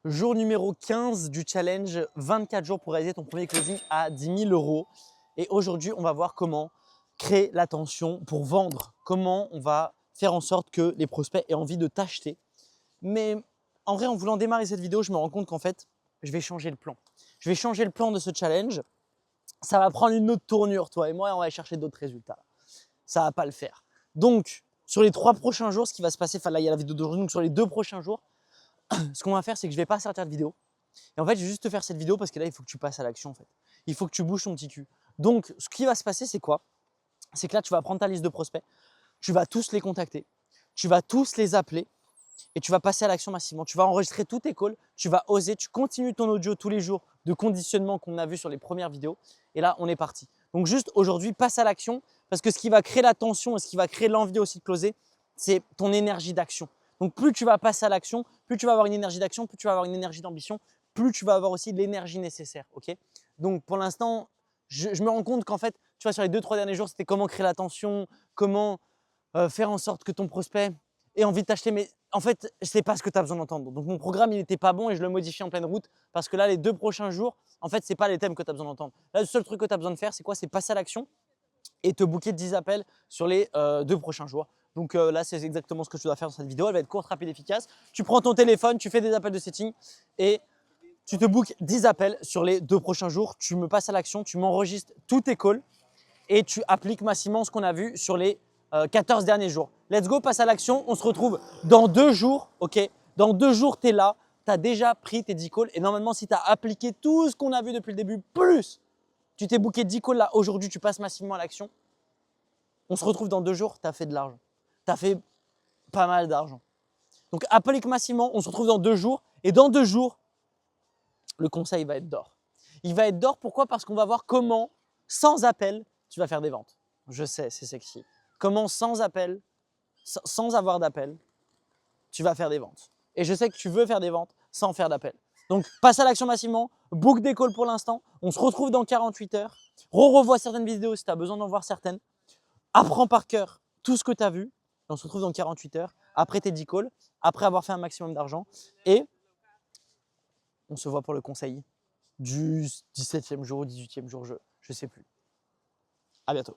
Jour numéro 15 du challenge, 24 jours pour réaliser ton premier closing à 10 000 €. Et aujourd'hui, on va voir comment créer l'attention pour vendre. Comment on va faire en sorte que les prospects aient envie de t'acheter. Mais en vrai, en voulant démarrer cette vidéo, je me rends compte qu'en fait, je vais changer le plan. Je vais changer le plan de ce challenge. Ça va prendre une autre tournure, toi et moi, et on va aller chercher d'autres résultats. Ça ne va pas le faire. Donc, sur les 3 prochains jours, ce qui va se passer, enfin là, il y a la vidéo d'aujourd'hui, donc sur les 2 prochains jours, ce qu'on va faire, c'est que je ne vais pas sortir de vidéo. Et en fait, je vais juste te faire cette vidéo parce que là, il faut que tu passes à l'action en fait. Il faut que tu bouges ton petit cul. Donc, ce qui va se passer, c'est quoi? C'est que là, tu vas prendre ta liste de prospects, tu vas tous les contacter, tu vas tous les appeler et tu vas passer à l'action massivement. Tu vas enregistrer tous tes calls, tu vas oser, tu continues ton audio tous les jours de conditionnement qu'on a vu sur les premières vidéos. Et là, on est parti. Donc, juste aujourd'hui, passe à l'action parce que ce qui va créer la tension et ce qui va créer l'envie aussi de closer, c'est ton énergie d'action. Donc, plus tu vas passer à l'action, plus tu vas avoir une énergie d'action, plus tu vas avoir une énergie d'ambition, plus tu vas avoir aussi l'énergie nécessaire. Ok? Donc, pour l'instant, je me rends compte qu'en fait, tu vois, sur les 2-3 derniers jours, c'était comment créer l'attention, comment faire en sorte que ton prospect ait envie de t'acheter. Mais en fait, ce n'est pas ce que tu as besoin d'entendre. Donc, mon programme, il n'était pas bon et je le modifie en pleine route parce que là, les 2 prochains jours, en fait, ce n'est pas les thèmes que tu as besoin d'entendre. Là, le seul truc que tu as besoin de faire, c'est quoi? C'est passer à l'action et te booker 10 appels sur les 2 prochains jours. Donc là, c'est exactement ce que tu dois faire dans cette vidéo. Elle va être courte, rapide, efficace. Tu prends ton téléphone, tu fais des appels de setting et tu te bookes 10 appels sur les 2 prochains jours. Tu me passes à l'action, tu m'enregistres tous tes calls et tu appliques massivement ce qu'on a vu sur les 14 derniers jours. Let's go, passe à l'action. On se retrouve dans 2 jours. Ok, dans 2 jours, tu es là. Tu as déjà pris tes 10 calls. Et normalement, si tu as appliqué tout ce qu'on a vu depuis le début, plus tu t'es booké 10 calls là, aujourd'hui, tu passes massivement à l'action. On se retrouve dans 2 jours, tu as fait de l'argent. Tu as fait pas mal d'argent. Donc, applique massivement. On se retrouve dans 2 jours. Et dans 2 jours, le conseil va être d'or. Il va être d'or, pourquoi? Parce qu'on va voir comment, sans appel, tu vas faire des ventes. Je sais, c'est sexy. Comment sans appel, sans avoir d'appel, tu vas faire des ventes. Et je sais que tu veux faire des ventes sans faire d'appel. Donc, passe à l'action massivement, book des calls pour l'instant. On se retrouve dans 48 heures. Revois certaines vidéos si tu as besoin d'en voir certaines. Apprends par cœur tout ce que tu as vu. On se retrouve dans 48 heures, après tes 10 calls, après avoir fait un maximum d'argent. Et on se voit pour le conseil du 17e jour ou 18e jour, je ne sais plus. À bientôt.